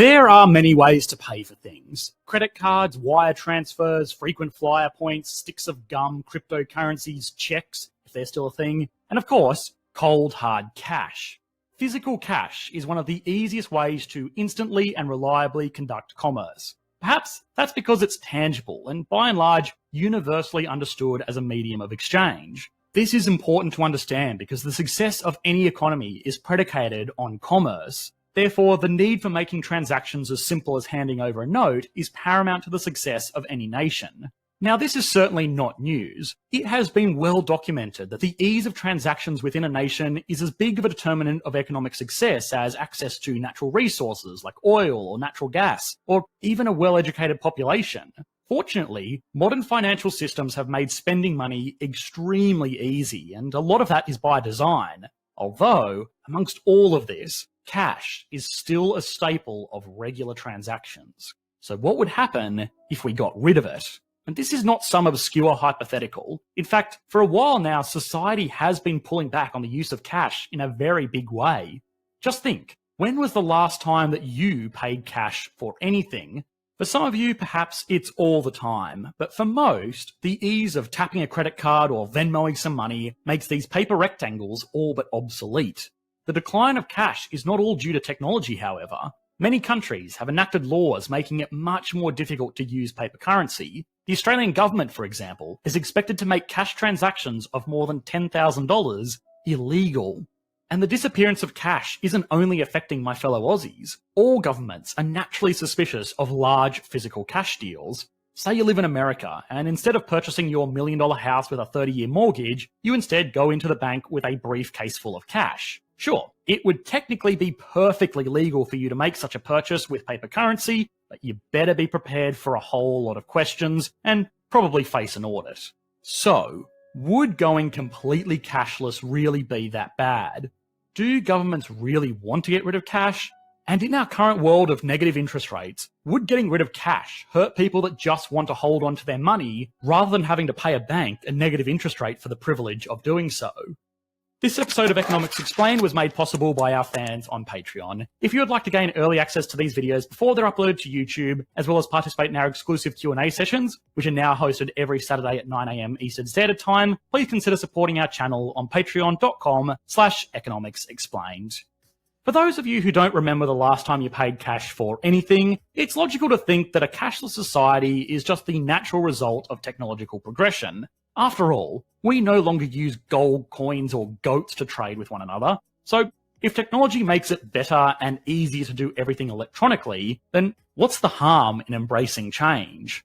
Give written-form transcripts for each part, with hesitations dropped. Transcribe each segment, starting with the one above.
There are many ways to pay for things. Credit cards, wire transfers, frequent flyer points, sticks of gum, cryptocurrencies, checks, if they're still a thing, and of course, cold hard cash. Physical cash is one of the easiest ways to instantly and reliably conduct commerce. Perhaps that's because it's tangible and by and large universally understood as a medium of exchange. This is important to understand because the success of any economy is predicated on commerce. Therefore, the need for making transactions as simple as handing over a note is paramount to the success of any nation. Now, this is certainly not news. It has been well documented that the ease of transactions within a nation is as big of a determinant of economic success as access to natural resources like oil or natural gas, or even a well-educated population. Fortunately, modern financial systems have made spending money extremely easy, and a lot of that is by design. Although, amongst all of this, cash is still a staple of regular transactions. So what would happen if we got rid of it? And this is not some obscure hypothetical. In fact, for a while now, society has been pulling back on the use of cash in a very big way. Just think, when was the last time that you paid cash for anything? For some of you, perhaps it's all the time, but for most, the ease of tapping a credit card or Venmoing some money makes these paper rectangles all but obsolete. The decline of cash is not all due to technology, however. Many countries have enacted laws making it much more difficult to use paper currency. The Australian government, for example, is expected to make cash transactions of more than $10,000 illegal. And the disappearance of cash isn't only affecting my fellow Aussies. All governments are naturally suspicious of large physical cash deals. Say you live in America, and instead of purchasing your $1 million house with a 30-year mortgage, you instead go into the bank with a briefcase full of cash. Sure, it would technically be perfectly legal for you to make such a purchase with paper currency, but you better be prepared for a whole lot of questions and probably face an audit. So, would going completely cashless really be that bad? Do governments really want to get rid of cash? And in our current world of negative interest rates, would getting rid of cash hurt people that just want to hold on to their money rather than having to pay a bank a negative interest rate for the privilege of doing so? This episode of Economics Explained was made possible by our fans on Patreon. If you would like to gain early access to these videos before they're uploaded to YouTube, as well as participate in our exclusive Q&A sessions, which are now hosted every Saturday at 9 AM Eastern Standard Time, please consider supporting our channel on patreon.com/economicsexplained. For those of you who don't remember the last time you paid cash for anything, it's logical to think that a cashless society is just the natural result of technological progression. After all, we no longer use gold coins or goats to trade with one another. So if technology makes it better and easier to do everything electronically, then what's the harm in embracing change?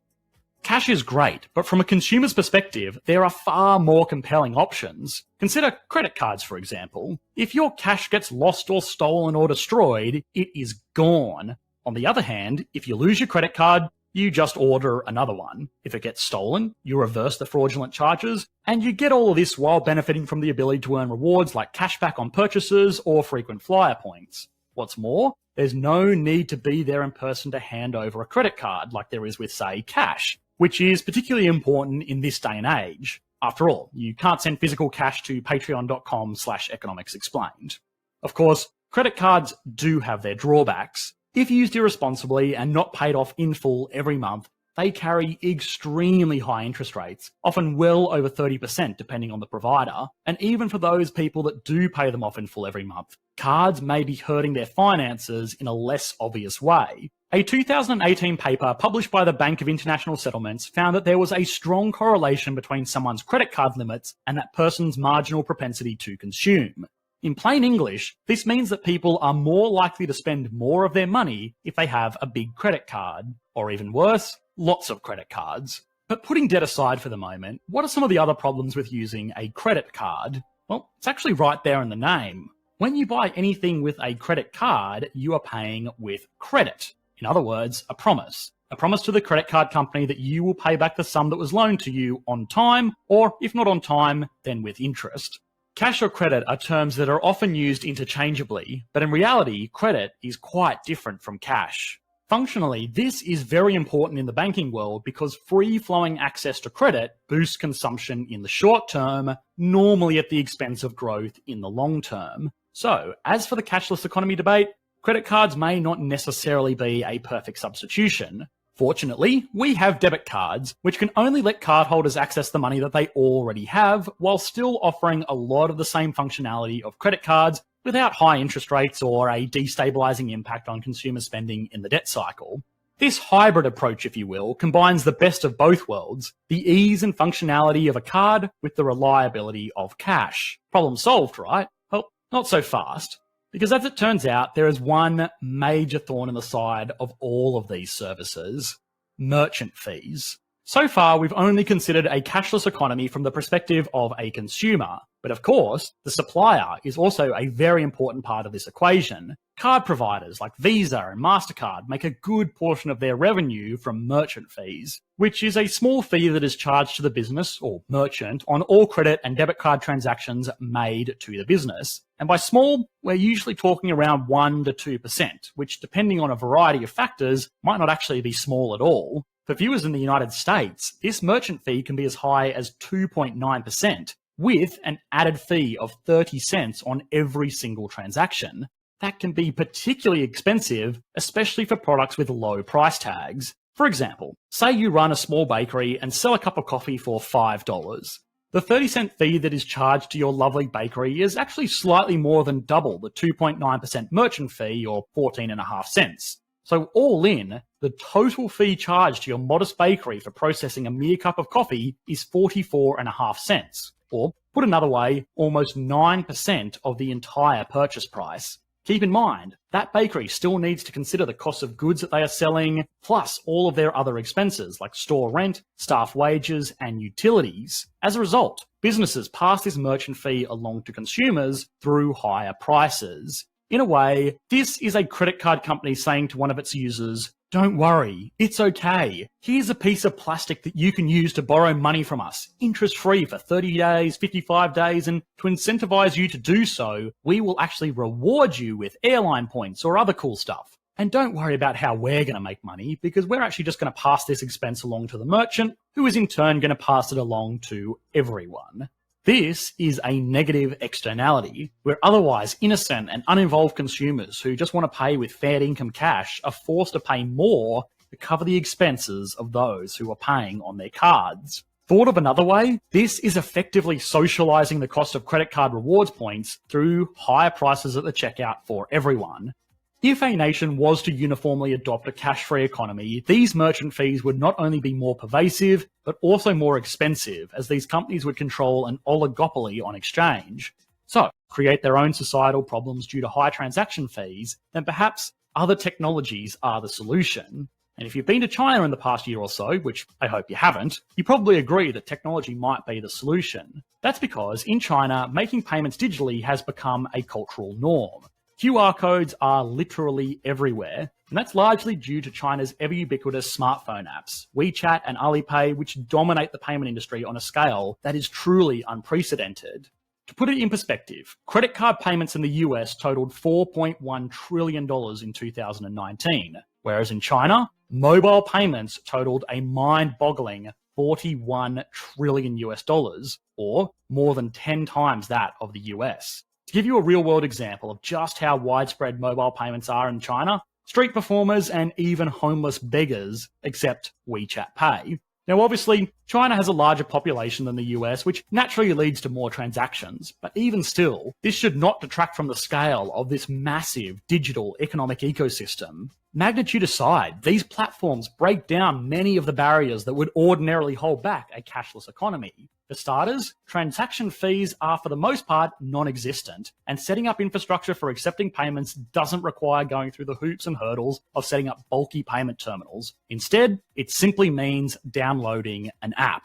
Cash is great, but from a consumer's perspective, there are far more compelling options. Consider credit cards, for example. If your cash gets lost or stolen or destroyed, it is gone. On the other hand, if you lose your credit card, you just order another one. If it gets stolen, you reverse the fraudulent charges, and you get all of this while benefiting from the ability to earn rewards like cashback on purchases or frequent flyer points. What's more, there's no need to be there in person to hand over a credit card like there is with, say, cash, which is particularly important in this day and age. After all, you can't send physical cash to patreon.com/economicsexplained. Of course, credit cards do have their drawbacks. If used irresponsibly and not paid off in full every month, they carry extremely high interest rates, often well over 30% depending on the provider. And even for those people that do pay them off in full every month, cards may be hurting their finances in a less obvious way. A 2018 paper published by the Bank of International Settlements found that there was a strong correlation between someone's credit card limits and that person's marginal propensity to consume. In plain English, this means that people are more likely to spend more of their money if they have a big credit card, or even worse, lots of credit cards. But putting debt aside for the moment, what are some of the other problems with using a credit card? Well, it's actually right there in the name. When you buy anything with a credit card, you are paying with credit. In other words, a promise. A promise to the credit card company that you will pay back the sum that was loaned to you on time, or if not on time, then with interest. Cash or credit are terms that are often used interchangeably, but in reality, credit is quite different from cash. Functionally, this is very important in the banking world because free-flowing access to credit boosts consumption in the short term, normally at the expense of growth in the long term. So, as for the cashless economy debate, credit cards may not necessarily be a perfect substitution. Fortunately, we have debit cards, which can only let cardholders access the money that they already have, while still offering a lot of the same functionality of credit cards without high interest rates or a destabilizing impact on consumer spending in the debt cycle. This hybrid approach, if you will, combines the best of both worlds, the ease and functionality of a card with the reliability of cash. Problem solved, right? Well, not so fast. Because as it turns out, there is one major thorn in the side of all of these services: merchant fees. So far, we've only considered a cashless economy from the perspective of a consumer. But of course, the supplier is also a very important part of this equation. Card providers like Visa and MasterCard make a good portion of their revenue from merchant fees, which is a small fee that is charged to the business or merchant on all credit and debit card transactions made to the business. And by small, we're usually talking around 1 to 2%, which, depending on a variety of factors, might not actually be small at all. For viewers in the United States, this merchant fee can be as high as 2.9%, with an added fee of 30 cents on every single transaction. That can be particularly expensive, especially for products with low price tags. For example, say you run a small bakery and sell a cup of coffee for $5. The 30-cent fee that is charged to your lovely bakery is actually slightly more than double the 2.9% merchant fee, or 14.5 cents. So all in, the total fee charged to your modest bakery for processing a mere cup of coffee is 44.5 cents. Or, put another way, almost 9% of the entire purchase price. Keep in mind, that bakery still needs to consider the cost of goods that they are selling, plus all of their other expenses like store rent, staff wages, and utilities. As a result, businesses pass this merchant fee along to consumers through higher prices. In a way, this is a credit card company saying to one of its users, "Don't worry, it's okay. Here's a piece of plastic that you can use to borrow money from us, interest-free for 30 days, 55 days, and to incentivize you to do so, we will actually reward you with airline points or other cool stuff. And don't worry about how we're going to make money, because we're actually just going to pass this expense along to the merchant, who is in turn going to pass it along to everyone." This is a negative externality, where otherwise innocent and uninvolved consumers who just want to pay with fair income cash are forced to pay more to cover the expenses of those who are paying on their cards. Thought of another way, this is effectively socializing the cost of credit card rewards points through higher prices at the checkout for everyone. If a nation was to uniformly adopt a cash-free economy, these merchant fees would not only be more pervasive, but also more expensive, as these companies would control an oligopoly on exchange. So, create their own societal problems due to high transaction fees, then perhaps other technologies are the solution. And if you've been to China in the past year or so, which I hope you haven't, you probably agree that technology might be the solution. That's because in China, making payments digitally has become a cultural norm. QR codes are literally everywhere, and that's largely due to China's ever-ubiquitous smartphone apps, WeChat and Alipay, which dominate the payment industry on a scale that is truly unprecedented. To put it in perspective, credit card payments in the US totaled $4.1 trillion in 2019, whereas in China, mobile payments totaled a mind-boggling $41 trillion US, or more than 10 times that of the US. To give you a real-world example of just how widespread mobile payments are in China, street performers and even homeless beggars accept WeChat Pay. Now, obviously, China has a larger population than the US, which naturally leads to more transactions. But even still, this should not detract from the scale of this massive digital economic ecosystem. Magnitude aside, these platforms break down many of the barriers that would ordinarily hold back a cashless economy. For starters, transaction fees are for the most part non-existent, and setting up infrastructure for accepting payments doesn't require going through the hoops and hurdles of setting up bulky payment terminals. Instead, it simply means downloading an app.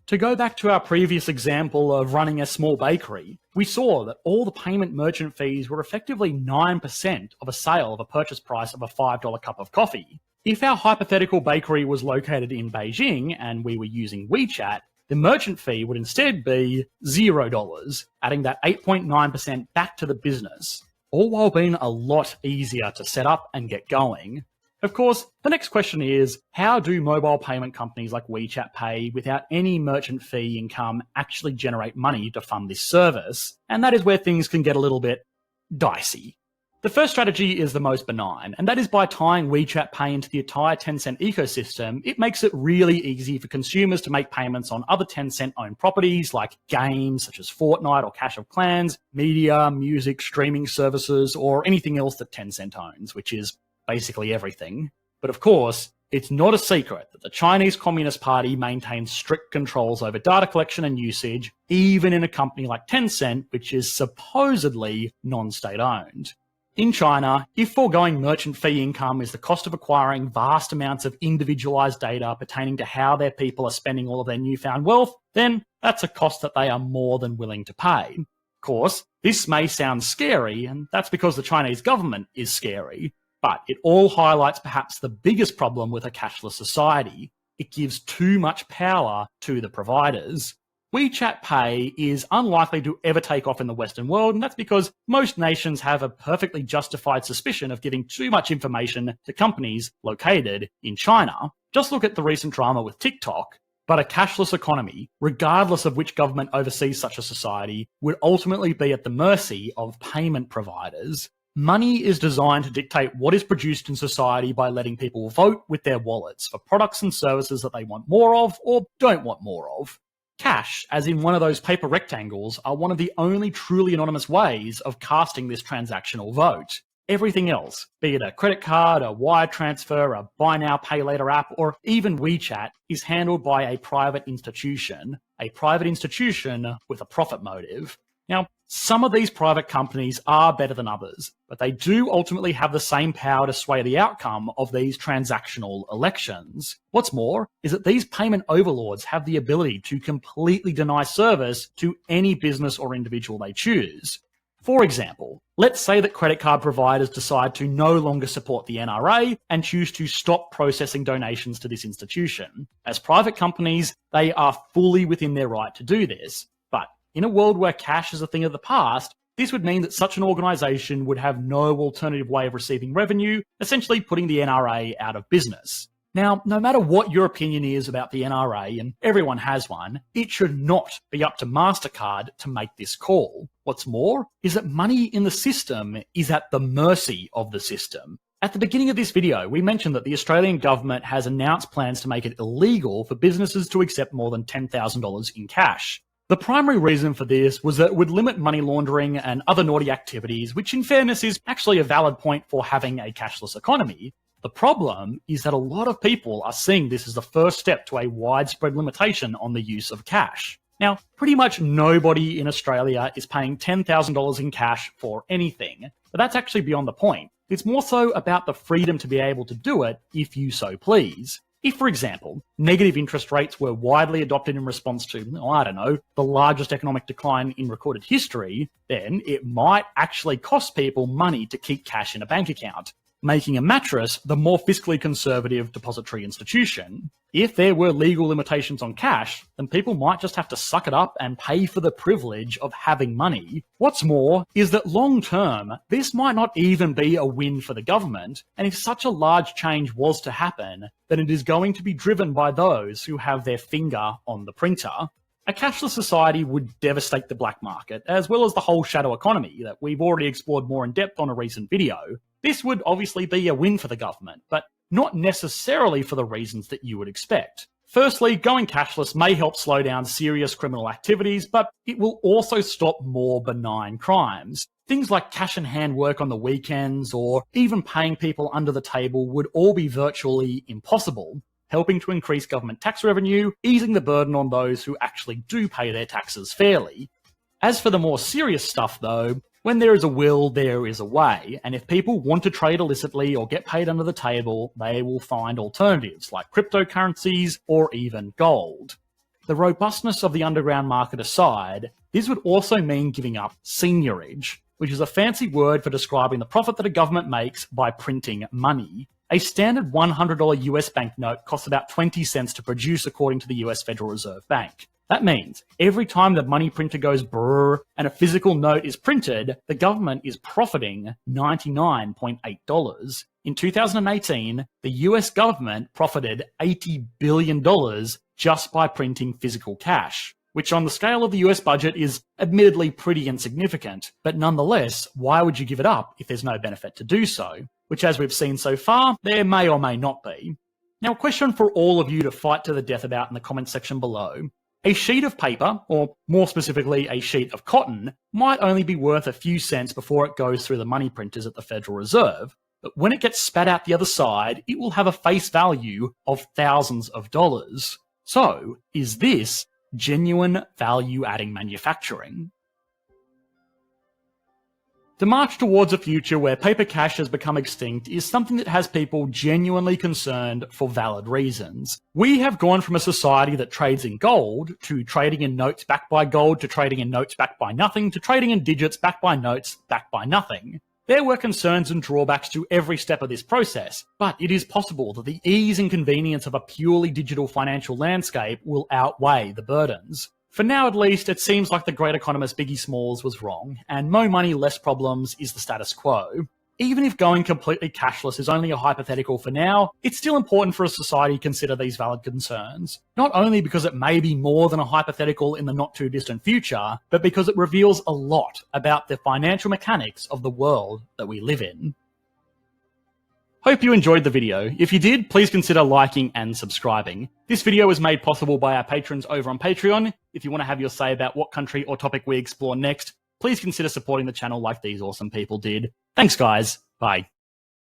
To go back to our previous example of running a small bakery, we saw that all the payment merchant fees were effectively 9% of a sale of a purchase price of a $5 cup of coffee. If our hypothetical bakery was located in Beijing and we were using WeChat, the merchant fee would instead be $0, adding that 8.9% back to the business, all while being a lot easier to set up and get going. Of course, the next question is, how do mobile payment companies like WeChat Pay without any merchant fee income actually generate money to fund this service? And that is where things can get a little bit dicey. The first strategy is the most benign, and that is by tying WeChat Pay into the entire Tencent ecosystem, it makes it really easy for consumers to make payments on other Tencent-owned properties like games such as Fortnite or Clash of Clans, media, music, streaming services, or anything else that Tencent owns, which is basically everything. But of course, it's not a secret that the Chinese Communist Party maintains strict controls over data collection and usage, even in a company like Tencent, which is supposedly non-state-owned. In China, if foregoing merchant fee income is the cost of acquiring vast amounts of individualized data pertaining to how their people are spending all of their newfound wealth, then that's a cost that they are more than willing to pay. Of course, this may sound scary, and that's because the Chinese government is scary, but it all highlights perhaps the biggest problem with a cashless society. It gives too much power to the providers. WeChat Pay is unlikely to ever take off in the Western world, and that's because most nations have a perfectly justified suspicion of giving too much information to companies located in China. Just look at the recent drama with TikTok. But a cashless economy, regardless of which government oversees such a society, would ultimately be at the mercy of payment providers. Money is designed to dictate what is produced in society by letting people vote with their wallets for products and services that they want more of or don't want more of. Cash, as in one of those paper rectangles, are one of the only truly anonymous ways of casting this transactional vote. Everything else, be it a credit card, a wire transfer, a buy now, pay later app, or even WeChat, is handled by a private institution with a profit motive. Now, some of these private companies are better than others, but they do ultimately have the same power to sway the outcome of these transactional elections. What's more is that these payment overlords have the ability to completely deny service to any business or individual they choose. For example, let's say that credit card providers decide to no longer support the NRA and choose to stop processing donations to this institution. As private companies, they are fully within their right to do this. But in a world where cash is a thing of the past, this would mean that such an organisation would have no alternative way of receiving revenue, essentially putting the NRA out of business. Now, no matter what your opinion is about the NRA, and everyone has one, it should not be up to MasterCard to make this call. What's more is that money in the system is at the mercy of the system. At the beginning of this video, we mentioned that the Australian government has announced plans to make it illegal for businesses to accept more than $10,000 in cash. The primary reason for this was that it would limit money laundering and other naughty activities, which in fairness is actually a valid point for having a cashless economy. The problem is that a lot of people are seeing this as the first step to a widespread limitation on the use of cash. Now, pretty much nobody in Australia is paying $10,000 in cash for anything, but that's actually beyond the point. It's more so about the freedom to be able to do it if you so please. If, for example, negative interest rates were widely adopted in response to, the largest economic decline in recorded history, then it might actually cost people money to keep cash in a bank account, making a mattress the more fiscally conservative depository institution. If there were legal limitations on cash, then people might just have to suck it up and pay for the privilege of having money. What's more is that long term, this might not even be a win for the government, and if such a large change was to happen, then it is going to be driven by those who have their finger on the printer. A cashless society would devastate the black market, as well as the whole shadow economy that we've already explored more in depth on a recent video. This would obviously be a win for the government, but not necessarily for the reasons that you would expect. Firstly, going cashless may help slow down serious criminal activities, but it will also stop more benign crimes. Things like cash-in-hand work on the weekends, or even paying people under the table would all be virtually impossible, helping to increase government tax revenue, easing the burden on those who actually do pay their taxes fairly. As for the more serious stuff though, when there is a will, there is a way, and if people want to trade illicitly or get paid under the table, they will find alternatives like cryptocurrencies or even gold. The robustness of the underground market aside, this would also mean giving up seigniorage, which is a fancy word for describing the profit that a government makes by printing money. A standard $100 US banknote costs about 20 cents to produce according to the US Federal Reserve Bank. That means every time the money printer goes brrr and a physical note is printed, the government is profiting $99.8. In 2018, the US government profited $80 billion just by printing physical cash, which on the scale of the US budget is admittedly pretty insignificant, but nonetheless, why would you give it up if there's no benefit to do so? Which, as we've seen so far, there may or may not be. Now, a question for all of you to fight to the death about in the comment section below. A sheet of paper, or more specifically a sheet of cotton, might only be worth a few cents before it goes through the money printers at the Federal Reserve, but when it gets spat out the other side, it will have a face value of thousands of dollars. So, is this genuine value-adding manufacturing? The march towards a future where paper cash has become extinct is something that has people genuinely concerned for valid reasons. We have gone from a society that trades in gold, to trading in notes backed by gold, to trading in notes backed by nothing, to trading in digits backed by notes backed by nothing. There were concerns and drawbacks to every step of this process, but it is possible that the ease and convenience of a purely digital financial landscape will outweigh the burdens. For now at least, it seems like the great economist Biggie Smalls was wrong, and more money, less problems is the status quo. Even if going completely cashless is only a hypothetical for now, it's still important for a society to consider these valid concerns. Not only because it may be more than a hypothetical in the not too distant future, but because it reveals a lot about the financial mechanics of the world that we live in. Hope you enjoyed the video. If you did, please consider liking and subscribing. This video was made possible by our patrons over on Patreon. If you want to have your say about what country or topic we explore next, please consider supporting the channel like these awesome people did. Thanks guys, bye.